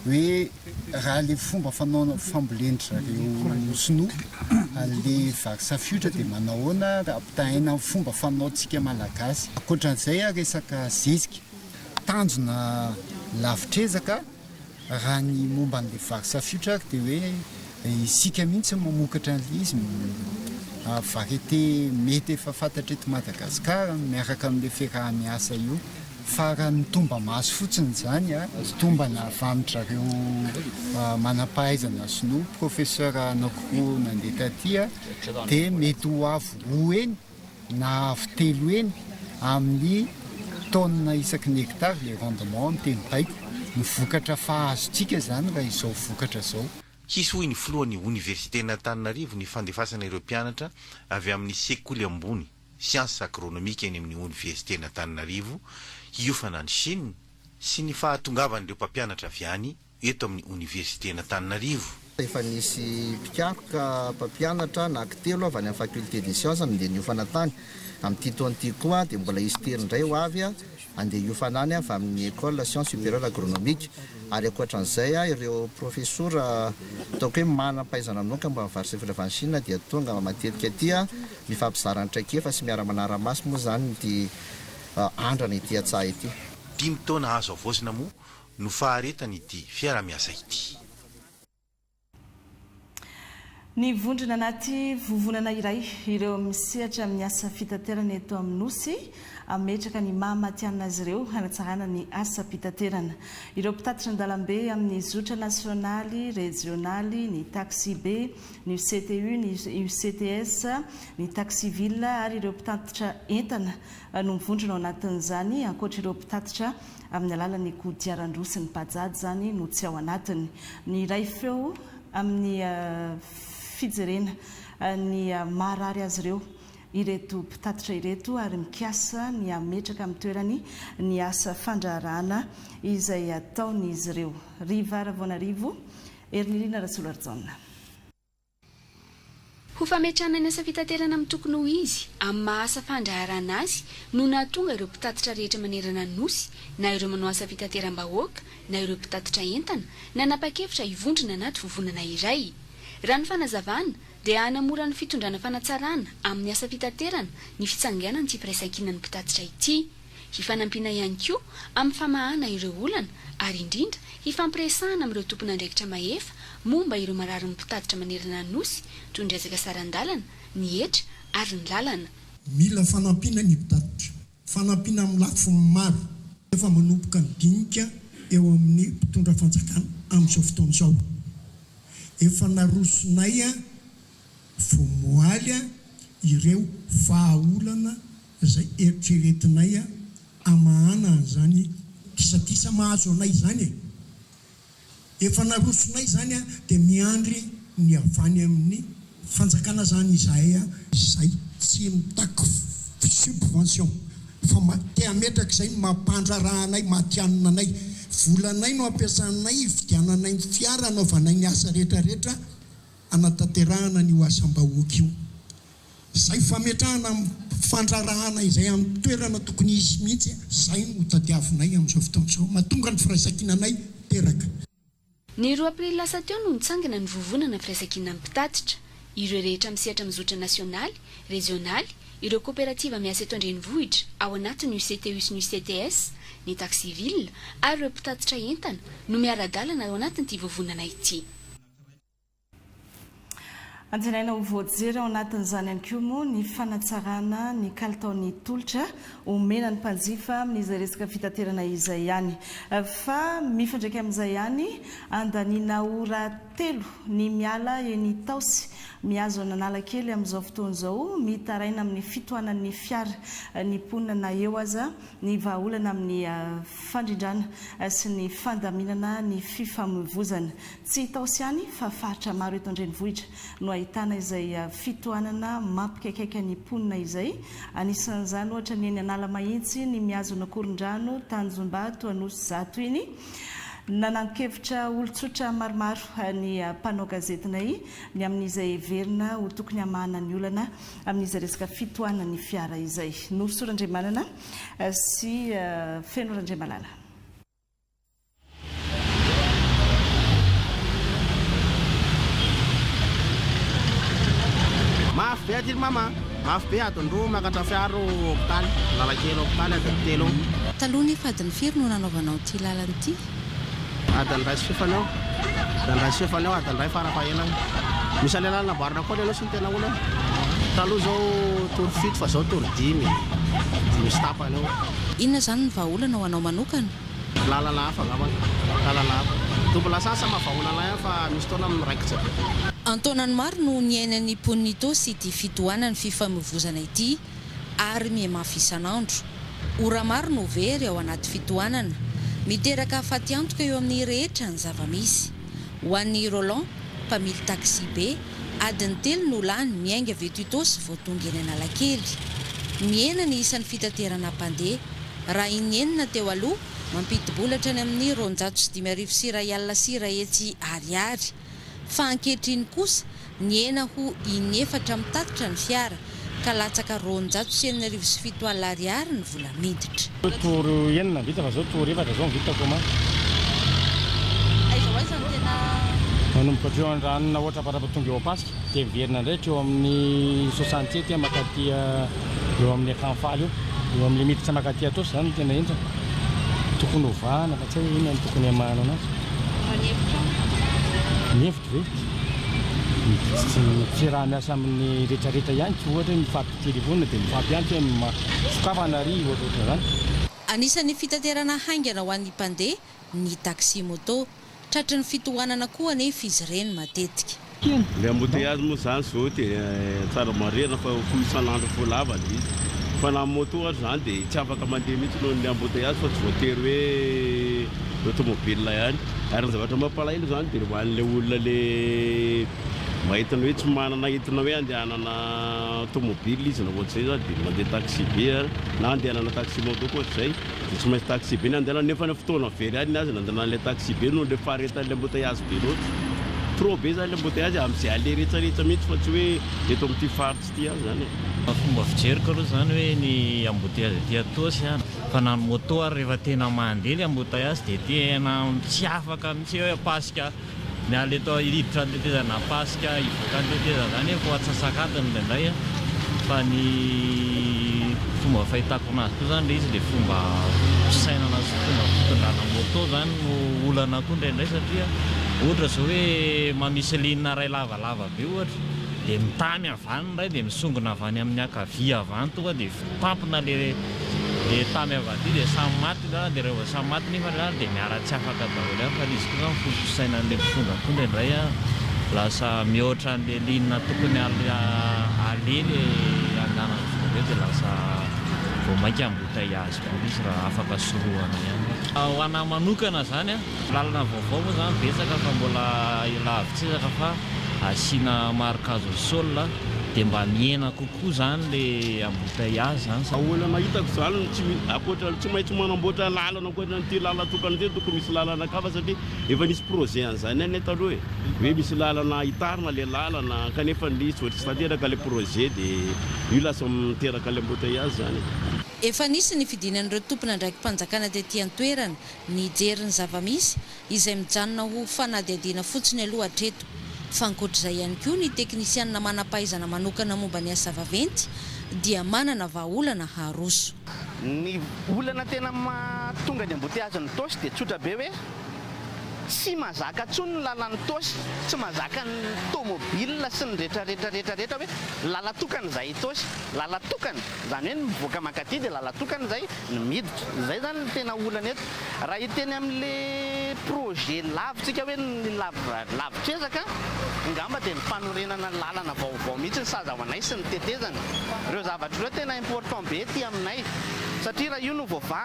hoe raha le fomba fanaona fambolenitra reo sinoa le vary safiotra dia manahoana ampitahana amin'ny fomba fanaontsika malagasy. Ankoatran'izay resaka zezika tanjona lavitrezaka raha ny momba n'le vary safiotra dia hoe isika mihitsy mamokatra an'le izy variété mety efa fantatra eto Madagasikara miaraka amin'le fiaraha-miasa io fa raha ny tomba maso fotsiny zany tombana avamitrareo manampahaizana sinoa professeur anankiroa nandeha taty dia mety ho avo roa eny na avo telo eny amin'ny taonina isaky ny hectare le rendement ny teny baiko ny vokatra fahazontsika zany raha izao vokatra zao. Hisy hoy ny filohan'ny Université n'Antananarivo ny fandefasana ireo mpianatra avy amin'ny sekoly ambony science agronomika eny amin'ny Université n'Antananarivo hiofana ny Chine sy ny fahatongavan'ireo mpampianatra avy any eto amin'ny Université n'Antananarivo. Efa nisy mpikaroka mpampianatra nankitelo avy any amin'ny faculté des sciences mandeha niofana tany amin'ity taon'ity koa dia mbola izy tery indray ho avy andeha hiofana any avy amin'ny école science supérieure agronomique ary ankoatran'izay ireo professeur ataoko hoe manam-pahaizana manokana mba vary safiotra avy any Chine dia tonga matetika aty mifampizarana traikefa sy miara-manara-maso moa zany ity andrana ity atsaha ity. 5 taona azo avozina moa no faharetany ity fiara-miasa ity. Ny vondrona anaty vovonana iray ireo misehatra amin'ny asa fitaterana eto amin'ny nosy ametraka ny mahamatianina azy ireo hanatsarana ny asa fitaterana. Ireo mpitatitra an-dalambe amin'ny zotra nasionaly, regionaly, ny taxi B, ny CTU, ny UCTS, ny taxi ville ary ireo mpitatitra entana no mivondrona ao anatin'izany ankoatra ireo mpitatitra amin'ny alalan'ny kodiaran-droa sy ny bajaj zany no tsy ao anatiny. Ny iray feo amin'ny fijerena ny marary azy ireo ireto mpitatitra ireto ary mikasa ny ametraka amin'ny toerany ny asa fandraharana izay ataon'izy ireo. Riva Ravonarivo, Ernilina Rasoloarjona. Ho fametrahana ny asa fitaterana amin'ny tokony ho izy amin'ny maha-asa fandraharana azy no nahatonga ireo mpitatitra rehetra manerana ny nosy na ireo manao asa fitateram-bahoaka na ireo mpitatitra entana na napakevitra hivondrona anaty vovonana iray. Raha ny fanazavana dia hanamora ny fitondrana fanatsarana amin'ny asa fitaterana ny fitsanganana ny tsy firaisan-kinana ny mpitatitra ity. hifanampiana ihany koa amin'ny famahana ireo olana ary indrindra hifampiresahana amin'ireo tompona andraikitra mahefa momba ireo marary ny mpitaditra manerana ny nosy toy ny resaka sarandalana ny hetra ary ny lalana. Mila fanampiana ny mpitatitra, fanampiana amin'ny lafiny maro efa manomboka midinika eo amin'ny mpitondra fanjakana amin'izao fotoana izao. Efa narosonay vomoaly ireo vahaolana izay eritreretinay amahana an'izany kisakisa mahazo anay izany. Efa narosonay izany dia miandry ny avany amin'ny fanjakana zany izay tsy mitako subvention fa te ametraka izay mampandrarahanay matianina anay volanay no ampiasanay vidiananay ny fiara anaovanay ny asa rehetrarehetra anatanterahana ny oasam-bahoaka io. Izay fametrahana fandrarahana izay amin'ny toerana tokony izy mihitsy izay no tadiavinay amin'izao fotoana izao mahatonga ny firaisakinanay teraka. Ny 2 aprily lasa teo no nitsangana ny vovonana firaisakinana amin'ny mpitatitra. Ireo rehetra misehatra amin'ny zotra nasionaly, regionaly, ireo kooperativa miasa eto an-drenivohitra ao anatin'ny UCTU sy ny UCTS, ny taxiville ary ireo mpitatitra entana no miara-dalana ao anatin'ity vovonana ity. Anjanaina ho voajery ao anatin'izany ihany koa moa ny fanatsarana ny kalitaon'ny tolotra omena ny mpanjifa amin'izay resaka fitaterana izay ihany. Fa mifandraika amin'izay ihany andaniana ora 3 ny miala eny Taosy miazo Analakely amin'izao fotoana izao mitaraina amin'ny fitohanan'ny fiara ny ponina na eo aza ny vahaolana amin'ny fandrindrana sy ny fandaminana ny fifamoivoizana. Tsy Taosy ihany fa faritra maro eto an-drenivohitra no ahitana izay fitohanana mampikaikaika ny ponina izay. Anisan'izany ohatra ny eny Analamahitsy ny miazo Nakorondrano, Tanjombato, Anosizato iny. Nanan-kevitra olon-tsotra maromaro ny mpanao gazetinay ny amin'izay verina ho tokony hamahana ny olana amin'izay resaka fitohanana ny fiara izay. Nosorandriamanana sy Fenorandriamalala. Mafy be aty mama, mafy be atondro makatra fiara hôpitaly, Analakely hôpitaly adiny 3. Taloha nefa adiny 5 no nanaovanao ity lalana ity. Adany ray sy fefany eo, adany ray sy fefany eo, adany ray farafahelany. Misy ale lalana barina koa aloha sy ny tena olona. Taloha zao tory 7 fa zao tory 10 sy tapany eo. Inona zany ny vahaolana ho anao manokana? Lalana hafa angambany, lalana hafa. Double lasasa mahavaolana fa misy taona miraikitra be. Antaonany maro no niainan'ny ponina ito sy ity fitohanana ny fifamoivoizana ity ary mihamafy isan'andro. Ora maro no very ao anaty fitohanana. Miteraka afaty antoka eo amin'ny rehetra ny zava-misy. Ho an'ny Roland, mpamily taxi be, adiny 3 no lany miainga aveto ito sy voatonga eny Analakely. Miena ny isan'ny fitaterana mpandeha. Raha inenina teo aloha, mampidi-bolatra ny amin'ny 250 siraialina siraihetsy ariary. Fa ankehitriny kosa niena ho 4 mitatitra ny fiara ka latsaka 297 ariary ny vola miditra. Tory enina vita fa zao tory efatra zao vitako ma. Aiza hoaiza no tena manomboka teo andranona ohatra parapatonga eo Pasika dia verina ndraiky eo amin'ny 67 makaty eo amin'ny akanfaly eo amin'ny miditra makaty atosy zany tena entra tokony ovahana fa tsy hoe inona ny tokony hamahana anazy. Nefitra ve tsy raha miasa amin'ny rehetrarehetra ihany tsy ohatra hoe mifampitelefona dia mifampianty hoe sokafana ry ohatra zany. Anisan'ny fitaterana haingana ho an'ny mpandeha ny taxi moto. Tratry ny fitohanana koa anefa izy ireny matetika. Le embouteillage moa zany zao dia tsara marena fa folo isan'andro folava izy. Fa na moto ohatra zany dia tsy afaka mandeha mihitsy noho ny embouteillage fa tsy voatery hoe automobile ihany. Ary ny zavatra mampalahelo zany dia ho an'ilay olona le mahitana hoe tsy manana entina hoe andehanana automobile izy na ohatr'izay zany dia mandeha taxi be na andehanana taxi moto koa ohatr'izay dia tsy maintsy taxi be ny andehanana nefa ny fotoana very any azy nandehanan'ilay taxi be noho le faharetan'ilay embouteillage be loatra. Trop be zany le embouteillage amin'izay ale rehetrarehetra mihitsy fa tsy hoe eto amin'ity faritsy ity any zany. Fomba fijeriko aloha zany hoe ny embouteillage ety Atosy any fa na ny moto ary rehefa tena mandeha le embouteillage dia tena tsy afaka mihitsy hoe Pasika ny aleto hiditra ny tetezana Pasika hivoaka ny tetezana zany efa ho atsasakadiny indraindray fa ny fomba fahitako anazy koa zany le izy le fomba fisainana sy fomba fitondrana moto zany no olana koa indraindray satria ohatra zao hoe mamisy linina ray lavalava be ohatra dia mitamy avany ray dia misongona avany amin'ny akavia avany tonga dia tampina le tamy avaty dia samy maty dia rehefa samy maty nefa dia miara-tsy afaka daholo ihany fa izy koa zany fomba fisainan'le mpitondra koa indraindray lasa mihoatra an'le linina tokony alely andanany fobe dia lasa vao mainka embouteillage izy raha afaka sorohana ihany ho ana manokana zany lalana vaovao moa zany betsaka fa mbola lavitsezaka fa asiana markazo sol dia mba miena kokoa zany le embouteillage zany olana hitako zany akoatra tsy maintsy manamboatra lalana akoatra ty lalana tokana ty tokony misy lalana kafa satria efa nisy projet an'izany any taloha hoe misy lalana hitarina le lalana kanefa nisy ohatry tsy tanteraka le projet dia io lasa miteraka le embouteillage zany. Efa nisy ny fidinan'ireo tompona ndraiky mpanjakana tetỳ an-toerana ny jeriny zava-misy izay mijanona ho fanadihadiana fotsiny aloha hatreto. Fa ankoatr'izay ihany koa ny teknisianina manam-pahaizana manokana momba ny asa vaventy dia manana vahaolana haroso. Ny olana tena mahatonga ny embouteillage ny tosy dia tsotra be hoe tsy mazaka tsony ny lalany tosy, tsy mazaka ny tômôbila sy ny rehetrarehetra hoe lalatokana zay tosy, lalatokana zany hoe mivoaka makaty dia lalatokana zay ny miditra, zay zany ny tena olana eto. Raha hiteny amin'le projet lavitsika hoe ny lavitrezaka ngamba dia ny fanorenana ny lalana vaovao mihitsy ny sazavanay sy ny tetezana. Ireo zavatra ireo tena important be ty aminay satria raha io no voava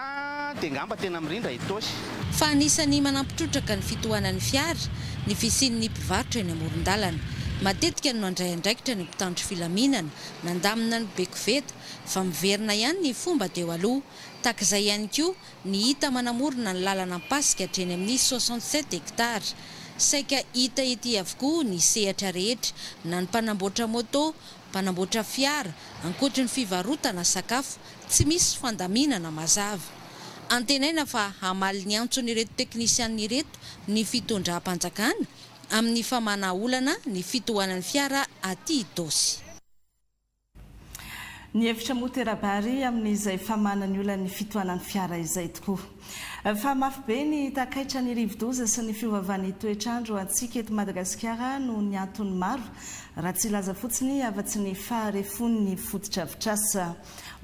dia ngamba tena mirindra hitosy. Fa anisany manampitrotraka ny fitohanan'ny fiara ny fisian'ny mpivarotra eny amoron-dalana. Matetika no andray andraikitra ny mpitandro filaminana nandamina ny bekoveta fa miverina ihany ny fomba teo aloha. Takizay ihany koa ny hita manamorona ny lalana pasika hatreny amin'ny 67 hektara. Saika hita ety avokoa ny sehatra rehetra na ny mpanamboatra moto, mpanamboatra fiara, ankoatra ny fivarotana sakafo, tsy misy fandaminana mazava. Antenaina fa hamaly ny antso ny reto teknisian'ny reto ny fitondram-panjakana amin'ny famana olana ny fitohanan'ny fiara aty Itosy. Ny hevitra moterabary amin'izay famanany olana ny fitohanan'ny fiara izay tokoa. Fa mafy be ny takaitra ny rivodoza sy ny fiovavan'ny toetrandro antsika eto Madagasikara no ny antony maro raha tsy ilaza fotsiny afa-tsy ny faharefony fototra-vitrasa.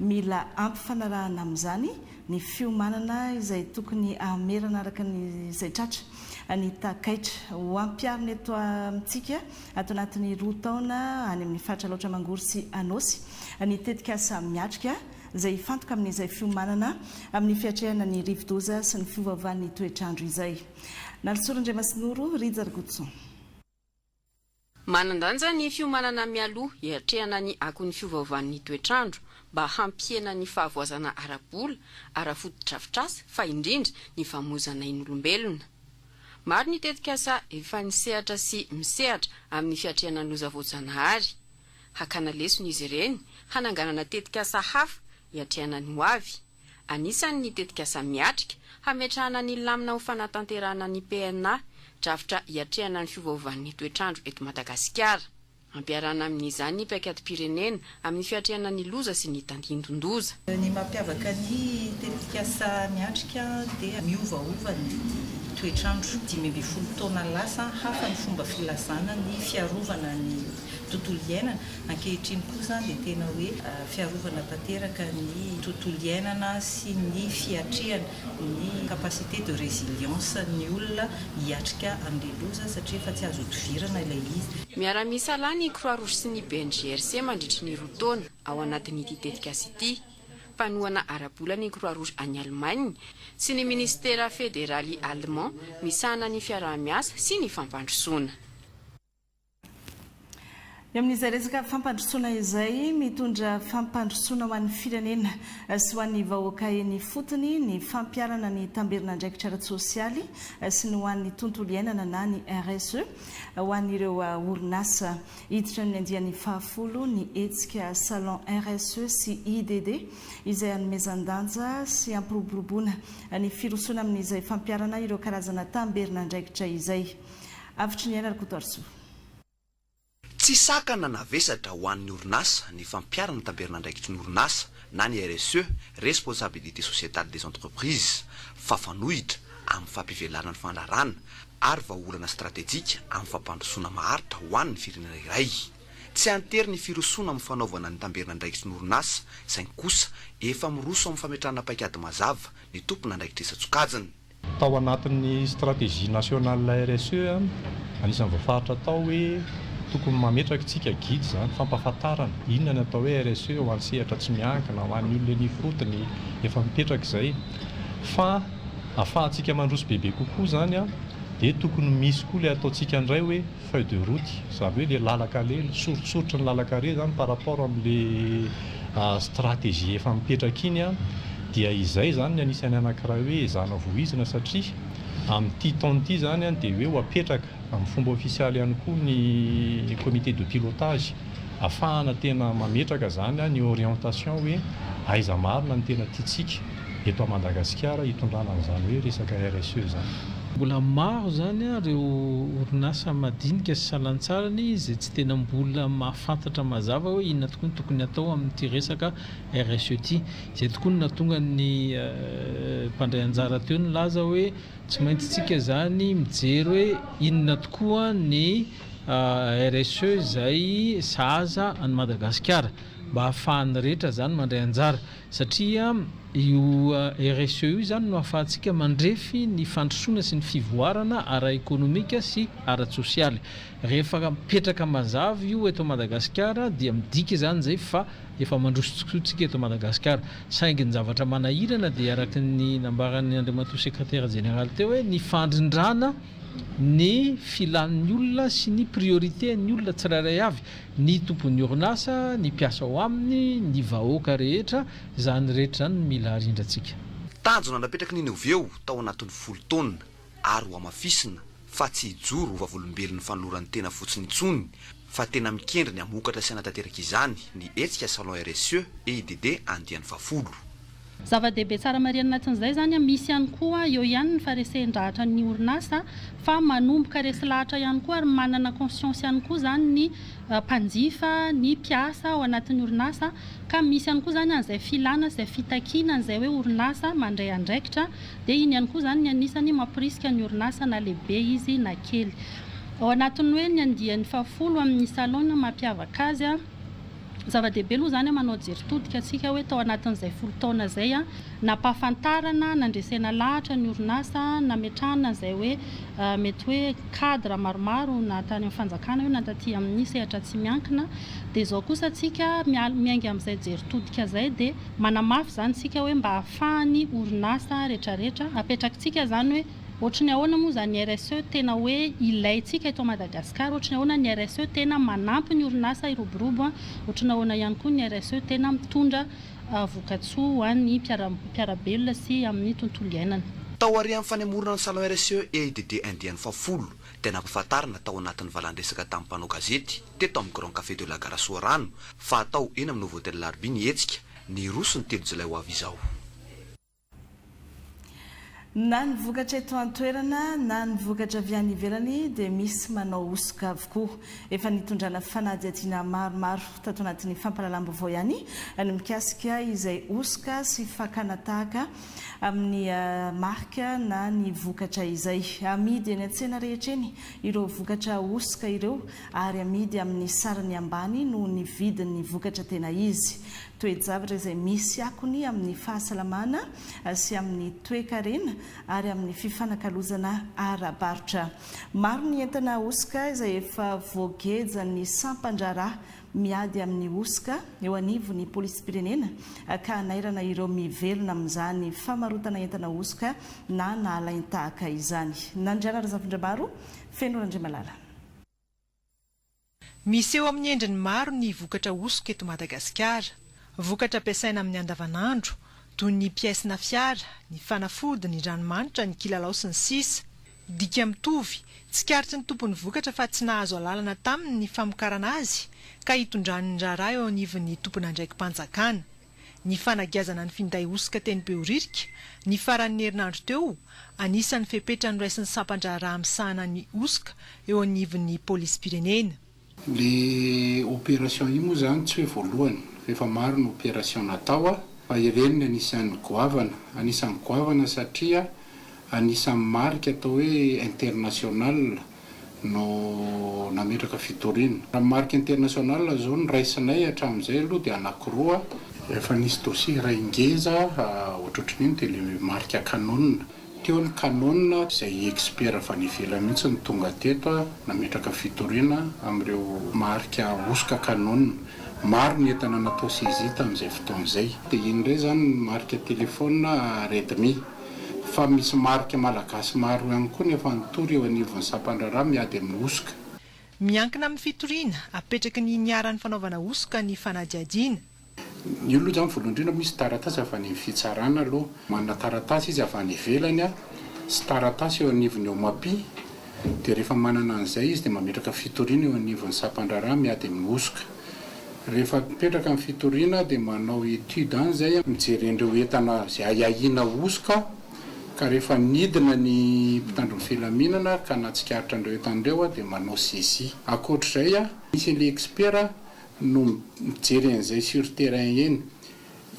Mila ampifanarahana amin'izany ny fiomanana izay tokony amerana araka izay tratra ny takaitra ho ampiarina eto amintsika ato anatin'ny 2 taona any amin'ny faritra loatra mangory sy anosy ny tetika asa miatrika izay fantoka amin'izay fiomanana amin'ny fiatrehana ny rivodoza sy ny fiovavan'ny toetrandro izay. Nalsorandre Masinoro, Rizar Gutson. Manandanja ny fiomanana mialoha hiatrehana ny akon'ny fiovavan'ny toetrandro mba hampiena ny fahavoazana ara-bola, ara-fototra-vitrasa fa indrindra ny famozana ain'olombelona. Maro ny tetika asa efa nisehatra sy misehatra amin'ny fiatrehana ny lozavoajanahary. Hakana lesona izy ireny hananganana tetika asa hafa hiatrehana ny hoavy. Anisany ny tetika asa miatrika hametrahana ny lamina ho fanatanterahana ny PNA drafitra hiatrehana ny fiovaovan'ny toetrandro eto Madagasikara. Ampiarana amin'izany ny paikadym-pirenena amin'ny fiatrehana ny loza sy ny tandindondoza. Ny mampiavaka ny tetika asa miatrika dia miovaova ny toetrandro. 10 taona lasa hafa ny fomba filasana ny fiarovana ny tontolo iainana. Ankehitriny kosa dia tena hoe fiarovana tanteraka ny tontolo iainana sy ny fiatrehana ny capacité de résilience ny olona hiatrika amin'ny loza satria efa tsy azo tovirana ilay izy. Miara-misa lahy ny Croix-Rouge sy ny BNGRC mandritry ny 2 taona ao anatin'ity tetika asa ity. Panoana ara-bola ny Croix-Rouge any Allemagne sy ny ministera fédéraly allemand misahana ny fiaraha-miasa sy ny fampandrosoana. Amin'izay resaka fampandrosoana izay mitondra fampandrosoana ho an'ny firenena sy ho an'ny vahoaka eny fotony ny fampiarana ny tamberina andraikitra ara-tsosialy sy ny ho an'ny tontolo iainana na ny RSE ho an'ireo orinasa hiditra ny andian'ny 10 ny hetsika salon RSE sy IDD izay anomezan-danja sy ampiroboroboana ny firosoana amin'izay fampiarana ireo karazana tamberina andraikitra izay. Avitry ny Aina Kotorso. tsy sakana navesatra ho an'ny orinasa ny fampiarana tamberina andraikitry ny orinasa na ny RSE responsabilité sociétale des entreprises fafanohitra amin'ny fampivelana ny fandarana ary vahaolana stratéjika amin'ny fampandrosoana maharitra ho an'ny firenena iray tsy antery ny firosoana amin'ny fanaovana ny tamberina andraikitry ny orinasa izay kosa efa miroso amin'ny fametrahana paikady mazava ny tompona andraikitresa-tsokajiny tao anatin'ny stratégie nationale RSE anisan'ny voafaritra tao hoe tokony mametraka tsika gidy zany fampahafantarana inona ny atao hoe RSE ho an'ny sehatra tsy miankina ho an'ny olona nifotony efa mipetraka izay fa ahafahantsika mandroso bebe kokoa zany dia tokony misy koa le ataontsika indray hoe feuille de route zavy hoe le lalaka le sorotsorotry ny lalaka re zany par rapport amin'le stratégie efa mipetraka iny dia izay zany ny anisany anankiray hoe ezana voizina satria amin'ity taon'ity zany dia hoe ho apetraka amin'ny fomba ofisialy ihany koa ny comité de pilotage ahafahana tena mametraka zany ny orientation hoe aiza marina ny tena tiatsika eto Madagasikara hitondrana an'izany hoe resaka RSE zany. Mbola maro zany ireo orinasa madinika sy salantsarany izay tsy tena mbola mahafantatra mazava hoe inona tokoa ny tokony atao amin'ity resaka RSE ity. Izay tokoa nahatonga ny mpandray anjara teo nilaza hoe tsy maintsy tsika zany mijery hoe inona tokoa ny RSE izay sahaza any Madagasikara mba ahafahan'ny rehetra zany mandray anjara satria io RSE io zany no ahafahantsika mandrefy ny fandrosoana sy ny fivoarana ara-ekonomika sy ara-tsosialy. Rehefa mipetraka mazava io eto Madagasikara dia midika zany zay fa efa mandrosotsika eto Madagasikara. Saingy ny zavatra manahirana dia araky ny nambaran'ny Andriamatoa secrétaire général teo hoe ny fandrindrana ny filan'ny olona sy ny priorité ny olona tsirairay avy, ny tompon'ny orinasa, ny mpiasa ao aminy, ny vahoaka rehetra, zany rehetra zany mila arindrantsika. Tanjona napetraka niny oveo tao anatin'ny 10 taona ary ho amafisina fa tsy hijoro ho vavolombelon'ny fanoloran'ny tena fotsiny intsony fa tena mikendry ny amokatra sy anatanteraka izany ny hetsika salon RSE EIDD andiany 10. Zava-dehibe tsara marina anatin'izay zany misy ihany koa eo ihany ny faresendrahatra ny orinasa fa manomboka resy lahatra ihany koa ary manana conscience ihany koa zany ny mpanjifa ny mpiasa ao anatin'ny orinasa ka misy ihany koa zany an'izay filana izay fitakiana an'izay hoe orinasa mandray andraikitra dia iny ihany koa zany ny anisany mampirisika ny orinasa na lehibe izy na kely. Ao anatin'ny hoe ny andiany 10 amin'ny salon mampiavaka azy zava-dehibe aloha zany manao jeritodika atsika hoe tao anatin'izay 10 taona zay nampahafantarana nandresena lahatra ny orinasa nametrahana izay hoe mety hoe cadre maromaro na tany amin'ny fanjakana hoe nataty amin'ny sehatra tsy miankina dia izao kosa atsika miainga amin'izay jeritodika zay dia manamafy zany tsika hoe mba ahafahany orinasa rehetrarehetra apetrakintsika zany hoe ohatrany ahoana moa zany RSE tena hoe ilayntsika eto Madagasikara, ohatrany ahoana ny RSE tena manampy ny orinasa iroborobo, ohatrany ahoana ihany koa ny RSE tena mitondra vokatsoa ho an'ny mpiarabelona sy amin'ny tontolo iainana. Tao arian'ny fanemorana ny salon RSE EIDD andiany 10 dia nampahafantarana tao anatin'ny valandresaka tamin'ny mpanao gazety teto amin'ny Grand Café de la Gare Soarano fa atao eny amin'ny Nouveau Hôtel Larby ny hetsika ny roso ny 3 Jolay ho avy izao. Na ny vokatra eto an-toerana na ny vokatra avy any ivelany dia misy manao osoka avokoa. Efa nitondrana fanadihadiana maromaro tato anatin'ny fampahalalam-baovao ihany ny mikasika izay osoka sy fakana tahaka amin'ny marika na ny vokatra izay amidy eny an-tsena rehetra eny ireo vokatra osoka ireo ary amidy amin'ny sarany ambany noho ny vidin'ny vokatra tena izy. Toe-javatra izay misy akony amin'ny fahasalamana sy amin'ny toe-karena ary amin'ny fifanakalozana ara-barotra. Maro ny entana osoka izay efa voagejany sampandraraha miady amin'ny osoka eo anivon'ny polisim-pirenena ka nairana ireo mivelona amin'izany famarotana entana osoka na nahalainy tahaka izany. Nandriana Razafindramaro, Feno Randriamalala. Misy eo amin'ny endriny maro ny vokatra osoka eto Madagasikara. Vokatra ampiasaina amin'ny andavanandro toy ny pièce-na fiara, ny fanafody, ny ranomanitra, ny kilalao sy ny sisa. Dika mitovy, tsy karitry ny tompon'ny vokatra fa tsy nahazo alalana taminy ny famokarana azy ka hitondrany ny raharaha eo anivon'ny tompony andraiki-panjakana. Ny fanagiazana ny finday osoka teny Behoririka, ny faran'ny herinandro teo, anisan'ny fepetra niraisin'ny sampandraraha amin'ny sahana ny osoka eo anivon'ny polisim-pirenena. le opération io moa zany tsy hoe voalohany efa maro ny opération natao a fa ireny anisan'ny goavana satria anisan'ny marika atao hoe international no nametraka fitoriana raha marika international zao ny raisinay hatramin'izay aloha dia anankiroa efa nisy dossier ray ingeza ohatrohatran'iny dia le marika kanonina teo ny kanonina izay expert avy any ivelany mihitsy ny tonga teto nametraka fitoriana amin'ireo marika osika kanonina maro ny entana natao saisie tamin'izay fotoan'izay dia iny indray zany marika telefona Redmi fa misy marika malagasy maro ihany koa nefa nitory eo anivon'ny Sampandrara miady amin'ny osika. Miankina amin'ny fitoriana apetraky ny niaran'ny fanaovana osika ny fanadiadiana. Io aloha zany voalohany indrindra misy taratasy avy any fitsarana aloha manana taratasy izy avy any ivelany sy taratasy eo anivony eo mapi dia rehefa manana an'izay izy dia mametraka fitoriana eo anivon'ny Sampandrara miady amin'ny osika. Rehefa mipetraka amin'ny fitoriana dia manao étude an'izay mijery ireo entana izay ahiana osika ka rehefa nidina ny mpitandron'ny filaminana ka natsikaritra an'ireo entan'ireo dia manao saisie. Ankoatr'izay misy le expert no mijery an'izay sur terrain eny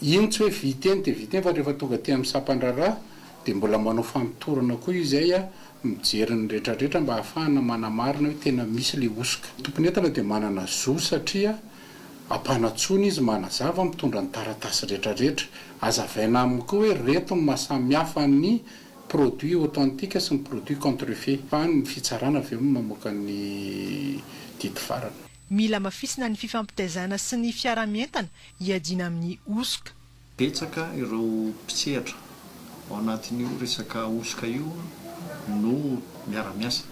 iny tsy hoe viteny dia viteny fa rehefa tonga ty amin'ny Sampandrara dia mbola manao fampitorana koa izay mijery ny rehetrarehetra mba ahafahana manamarina hoe tena misy le osika. Tompony entana dia manana zo satria ampanatsony izy manazava mitondra ny taratasy rehetrarehetra azavaina aminy koa hoe reto ny mahasamihafa ny produit authentique sy ny produit contrefait fa ny fitsarana avy eo mamoaka ny didy farana. Mila mafisina ny fifampitaizana sy ny fiara-mientana hiadiana amin'ny osika. Betsaka ireo mpitsehatra ao anatin'io resaka osika io no miara-miasa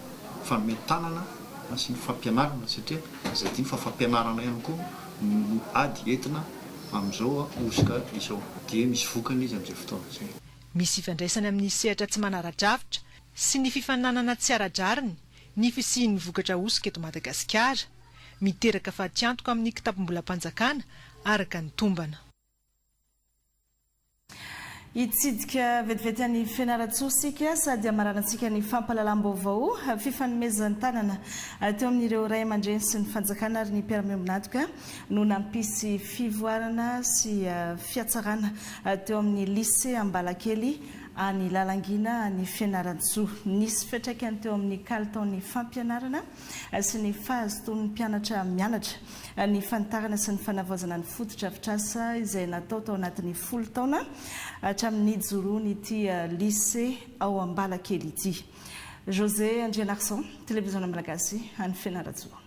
fametanana sy ny fampianarana satria izay diny fa fampianarana ihany koa no ady entina amin'izao osika izao dia misy vokany izy amin'izay fotoana izay. Misy ifandraisana amin'ny sehatra tsy manara-dravitra sy ny fifananana tsy ara-draniny ny fisian'ny vokatra osika eto Madagasikara miteraka fahatiantoka amin'ny kitapom-bolam-panjakana araka ny tombana. Itsidika vetivety any Fianarantsoa sika sady amaranantsika ny fampahalalam-baovao fifanomezan'ny tanana teo amin'ireo ray aman-dreny sy ny fanjakana ary ny mpiara-miombonatoka no nampisy fivoarana sy fiatsarana teo amin'ny lycée Ambalakely any Lalangina ny Fianarantsoa. Nisy fiantraikany teo amin'ny kalitaon'ny fampianarana sy ny fahazotoan'ny mpianatra mianatra ny fantarana sy ny fanavaozana ny foto-drafitrasa izay natao tao anatin'ny 10 taona hatramin'ny joroany ity lycée ao Ambalakely ity. José Andrianarson, télévision malagasy any Fianarantsoa.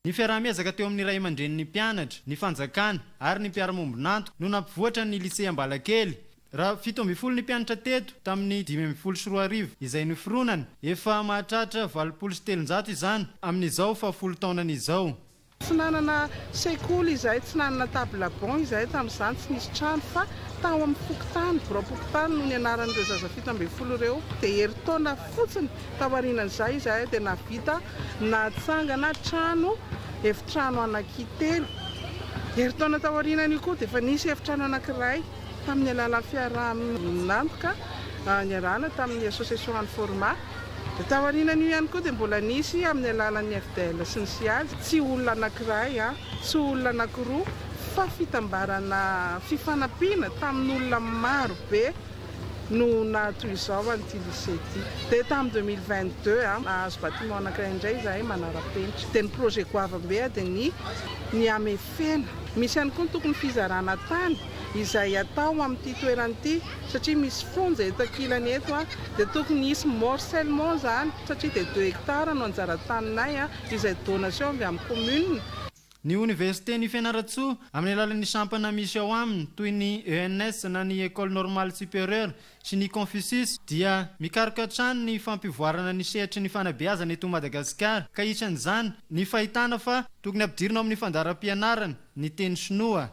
Ny fiaraha-miezaka teo amin'ny ray aman-dren'ny mpianatra, ny fanjakana ary ny mpiara-miombonantoka no nampivoatra ny lycée Ambalakely. Raha 7 ny mpianatra teto tamin'ny 5 izay noforonana efa mahatratra 700 izany amin'izao fa 10 taonany izao. Tsy nanana sekoly izay, tsy nanana table bon izay tamin'izany tsy nisy trano fa tao amin'ny Pokotany, Pokotany no nianaran'ireo zaza 17 ireo dia herintaona fotsiny taorianan'izay izay dia navita natsangana trano efitrano anankitelo. Herintaona taorianany koa dia efa nisy efitrano anankiray tamin'ny alalan'ny fiaraha-miombonantoka niarahana tamin'ny association any format. Taorianany ihany koa dia mbola nisy amin'ny alalan'ny FDL sy ny SIAZ tsy olona anankiray tsy olona anankiroa fa fitambarana fifanampiana tamin'olona maro be no natoy izao an'ity lycée ity. Dia tamin'ny 2022 nahazo bâtiment anankiray indray izahay manara-penitra. Dia ny projet goavambe dia ny amefena. Misy ihany koa ny tokony fizarana tany izay atao amin'ity toerana ity satria misy fonja eto ankilany eto dia tokony hisy morcellement zany satria dia 2 hectares no anjara-taninay izay donation avy amin'ny commune. Ny université ny Fianarantsoa amin'ny alalan'ny sampana misy ao aminy toy ny ENS na ny école normale supérieure sy ny Confucius dia mikaroka hatrany ny fampivoarana ny sehatry ny fanabeazana eto Madagasikara ka isan'izany ny fahitana fa tokony ampidirina amin'ny fandaharam-pianarana ny teny sinoa.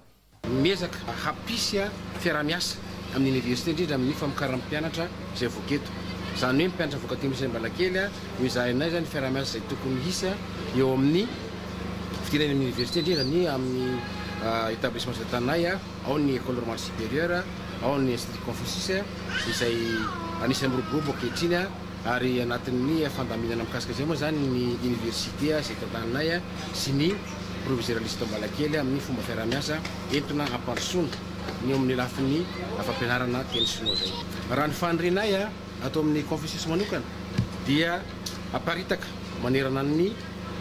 Miezaka hampisy fiaraha-miasa amin'ny université indrindra amin'ny famokarana mpianatra izay voaketo. Izany hoe mpianatra voaka lycée Ambalakely no izahanay zany fiaraha-miasa izay tokony hisy eo amin'ny fidirana amin'ny université indrindra ny amin'ny établissement tanay ao ny école normale supérieure ao ny institut Confucius izay anisan'ny robobo ankehitriny ary anatin'ny fandaminana mikasika zay moa zany ny université zay tantaninay sy ny provisoraliste Ambalakely amin'ny fomba fiaramiasa entona ampandrosoana ny amin'ny lafiny fampianarana teny sinoa zay. Raha ny fandrinay atao amin'ny Confucius manokana dia aparitaka manerana ny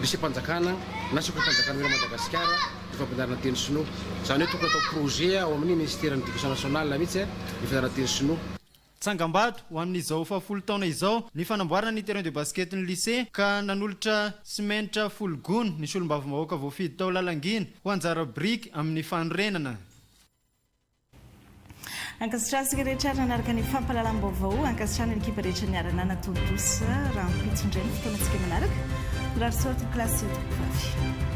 lycée-mpanjakana na soka-mpanjakana mila Madagasikara ny fampianarana teny sinoa. Zany hoe tokony atao projet ao amin'ny ministère d'éducation nationale mihitsy ny fianarana teny sinoa. Tsangambato ho amin'izao 10 taona izao ny fanamboarana ny terrain de basket ny lycée ka nanolotra simenitra folgony ny solombavim-bahoaka voafidy tao lalangina ho anjara briky amin'ny fanorenana. Ankasitrasika rehetra nanaraka ny fampahalalam-baovao ankasitrana ny ekipa rehetra niarana natolodosa raha mpitsondray ny fotoana antsika manaraka raha sorte klasy 7